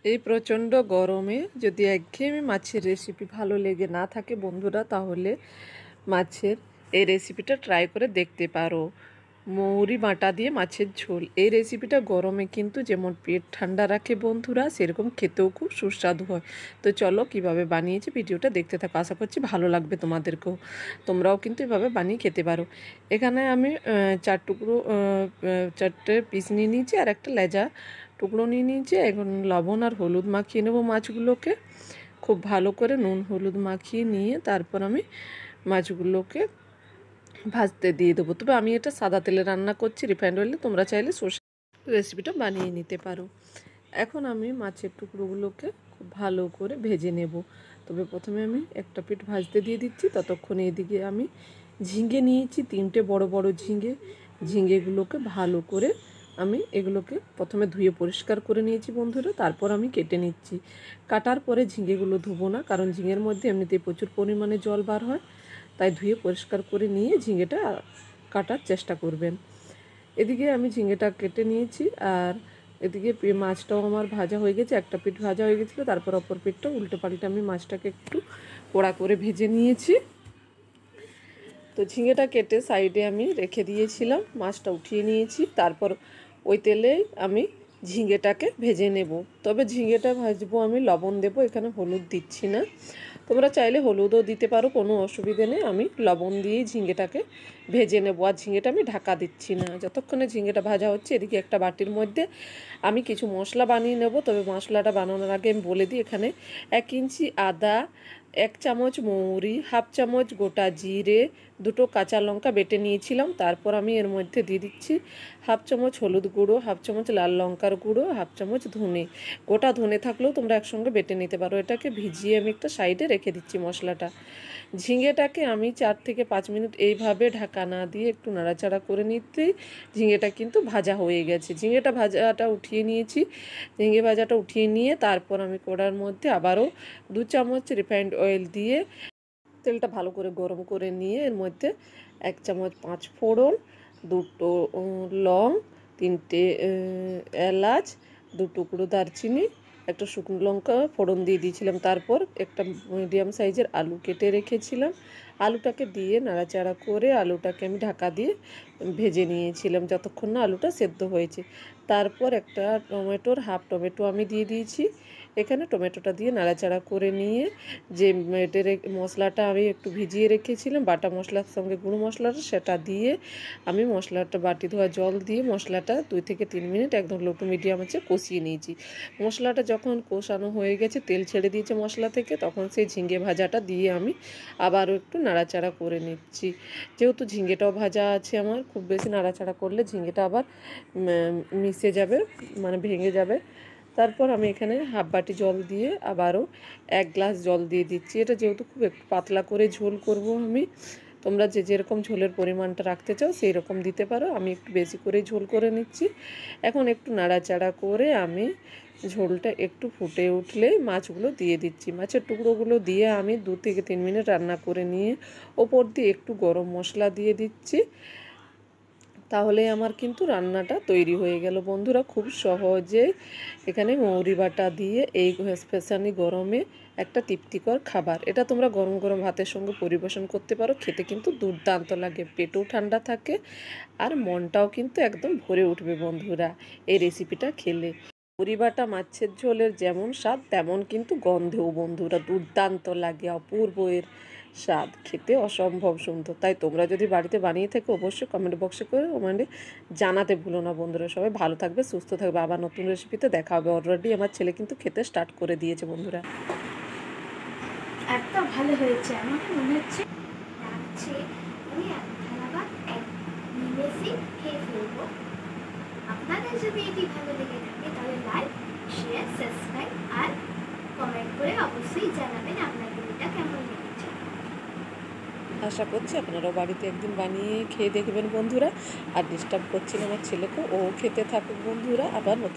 এই প্রচণ্ড গরমে যদি একঘেয়েমি মাছের রেসিপি ভালো লেগে না থাকে বন্ধুরা, তাহলে মাছের এই রেসিপিটা ট্রাই করে দেখতে পারো। মৌরি বাটা দিয়ে মাছের ঝোল, এই রেসিপিটা গরমে কিন্তু যেমন পেট ঠান্ডা রাখে বন্ধুরা, সেরকম খেতেও খুব সুস্বাদু হয়। তো চলো কিভাবে বানিয়েছি ভিডিওটা দেখতে থাকো, আশা করছি ভালো লাগবে তোমাদেরকেও। তোমরাও কিন্তু এভাবে বানিয়ে খেতে পারো। এখানে আমি চারটে পিস নিয়ে নিয়েছি আর একটা লেজা টুকরো নিয়ে নিয়েছি। এখন লবণ আর হলুদ মাখিয়ে নেবো মাছগুলোকে, খুব ভালো করে নুন হলুদ মাখিয়ে নিয়ে তারপর আমি মাছগুলোকে ভাজতে দিয়ে দেবো। তবে আমি এটা সাদা তেলে রান্না করছি, রিফাইন্ড অয়েলে তোমরা চাইলে সর্ষে রেসিপিটা বানিয়ে নিতে পারো। এখন আমি মাছের টুকরোগুলোকে খুব ভালো করে ভেজে নেব। তবে প্রথমে আমি একটা পিঠ ভাজতে দিয়ে দিচ্ছি, ততক্ষণে এদিকে আমি ঝিঙে নিয়েছি, 3টে বড় বড় ঝিঙেগুলোকে ভালো করে আমি এগুলোকে প্রথমে ধুয়ে পরিষ্কার করে নিয়েছি বন্ধুরা, তারপর আমি কেটে নিচ্ছি। কাটার পরে ঝিঙেগুলো ধুবো না, কারণ ঝিঙের মধ্যে এমনিতেই প্রচুর পরিমাণে জল বার হয়, তাই ধুয়ে পরিষ্কার করে নিয়ে ঝিঙেটা কাটার চেষ্টা করবেন। এদিকে আমি ঝিঙেটা কেটে নিয়েছি, আর এদিকে মাছটাও আমার ভাজা হয়ে গেছে। একটা পিঠ ভাজা হয়ে গেছিলো, তারপর অপর পিঠটা উল্টো পাল্টে আমি মাছটাকে একটু কড়া করে ভেজে নিয়েছি। তো ঝিঙেটা কেটে সাইডে আমি রেখে দিয়েছিলাম, মাছটা উঠিয়ে নিয়েছি। তারপর ওই তেলেই আমি ঝিঙেটাকে ভেজে নেব। তবে ঝিঙেটা ভাজবো আমি লবণ দেবো, এখানে হলুদ দিচ্ছি না। তোমরা চাইলে হলুদও দিতে পারো, কোনো অসুবিধে নেই। আমি লবণ দিয়েই ঝিঙেটাকে ভেজে নেবো, আর ঝিঙেটা আমি ঢাকা দিচ্ছি না। যতক্ষণে ঝিঙেটা ভাজা হচ্ছে, এদিকে একটা বাটির মধ্যে আমি কিছু মশলা বানিয়ে নেব। তবে মশলাটা বানানোর আগে আমি বলে দিই, এখানে 1 ইঞ্চি আদা, 1 চামচ মৌরি, হাফ চামচ গোটা জিরে, 2টো কাঁচা লঙ্কা বেটে নিয়েছিলাম। তারপর আমি এর মধ্যে দিয়ে দিচ্ছি হাফ চামচ হলুদ গুঁড়ো, হাফ চামচ লাল লঙ্কার গুঁড়ো, হাফ চামচ ধনে। গোটা ধনে থাকলেও তোমরা একসঙ্গে বেটে নিতে পারো। এটাকে ভিজিয়ে আমি একটা সাইডে রেখে দিচ্ছি মশলাটা। ঝিঙেটাকে আমি 4 থেকে 5 মিনিট এইভাবে ঢাকা না দিয়ে একটু নাড়াচাড়া করে নিতেই ঝিঙেটা কিন্তু ভাজা হয়ে গেছে। ঝিঙেটা ভাজাটা উঠিয়ে নিয়েছি। ঝিঙে ভাজাটা উঠিয়ে নিয়ে তারপর আমি কড়ার মধ্যে আবারও 2 চামচ রিফাইন্ড অয়েল দিয়ে তেলটা ভালো করে গরম করে নিয়ে এর মধ্যে 1 চামচ 5 ফোড়ন, 2টো লং, 3টে এলাচ, 2 টুকরো দারচিনি, একটা শুকনো লঙ্কা ফোড়ন দিয়ে দিয়েছিলাম। তারপর একটা মিডিয়াম সাইজের আলু কেটে রেখেছিলাম, আলুটাকে দিয়ে নাড়াচাড়া করে আলুটাকে আমি ঢাকা দিয়ে ভেজে নিয়েছিলাম যতক্ষণ না আলুটা সেদ্ধ হয়েছে। তারপর একটা হাফ টমেটো আমি দিয়ে দিয়েছি। এখানে টমেটোটা দিয়ে নাড়াচাড়া করে নিয়ে যে মশলাটা আমি একটু ভিজিয়ে রেখেছিলাম, বাটা মশলার সঙ্গে গুঁড়ো মশলাটা, সেটা দিয়ে আমি মশলাটা বাটি ধোয়া জল দিয়ে মশলাটা 2 থেকে 3 মিনিট একদম লো টু মিডিয়াম আছে কষিয়ে নিয়েছি। মশলাটা যখন কষানো হয়ে গেছে, তেল ছেড়ে দিয়েছে মশলা থেকে, তখন সেই ঝিঙে ভাজাটা দিয়ে আমি আবারও একটু নাড়াচাড়া করে নিচ্ছি। যেহেতু ঝিঙেটাও ভাজা আছে আমার, খুব বেশি নাড়াচাড়া করলে ঝিঙেটা আবার মিশে যাবে, মানে ভেঙে যাবে। তারপর আমি এখানে হাফ বাটি জল দিয়ে আবারও 1 গ্লাস জল দিয়ে দিচ্ছি। এটা যেহেতু খুব একটু পাতলা করে ঝোল করব আমি, তোমরা যেরকম ঝোলের পরিমাণটা রাখতে চাও সেই রকম দিতে পারো। আমি একটু বেশি করে ঝোল করে নিচ্ছি। এখন একটু নাড়াচাড়া করে আমি ঝোলটা একটু ফুটে উঠলে মাছগুলো দিয়ে দিচ্ছি। মাছের টুকরোগুলো দিয়ে আমি 2 থেকে 3 মিনিট রান্না করে নিয়ে ওপর দিয়ে একটু গরম মশলা দিয়ে দিচ্ছি। তাহলে আমার কিন্তু রান্নাটা তৈরি হয়ে গেল বন্ধুরা, খুব সহজে। এখানে মৌরি বাটা দিয়ে এই স্পেশালি গরমে একটা তৃপ্তিকর খাবার। এটা তোমরা গরম গরম ভাতের সঙ্গে পরিবেশন করতে পারো, খেতে কিন্তু দুর্দান্ত লাগে, পেটও ঠান্ডা থাকে আর মনটাও কিন্তু একদম ভরে উঠবে বন্ধুরা এই রেসিপিটা খেলে। মৌরি বাটা মাছের ঝোলের যেমন স্বাদ, তেমন কিন্তু গন্ধেও বন্ধুরা দুর্দান্ত লাগে, অপূর্ব এর স্বাদ, খেতে অসম্ভব সুন্দর। তাই তোমরা যদি বাড়িতে বানিয়ে থাকো অবশ্যই কমেন্ট বক্সে করে কমেন্টে জানাতে ভুলো না বন্ধুরা। সবাই ভালো থাকবে, সুস্থ থাকবে, আবার নতুন রেসিপিতে দেখা হবে। অলরেডি আমার ছেলে কিন্তু খেতে স্টার্ট করে দিয়েছে বন্ধুরা। এত ভালো হয়েছে, আমার মনে হচ্ছে লাগছে আমি এক থালা ভাত এক নিমেষে খেয়ে ফেলবো। আপনাদের যদি এটি ভালো লেগে থাকে তাহলে লাইক, শেয়ার, সাবস্ক্রাইব আর কমেন্ট করে অবশ্যই জানাবেন আপনাদের এটা কেমন লেগেছে। আশা করছি আপনারাও বাড়িতে একদিন বানিয়ে খেয়ে দেখবেন বন্ধুরা। আর ডিস্টার্ব করছি না আমার ছেলেকে, ও খেতে থাকুক বন্ধুরা। আবার নতুন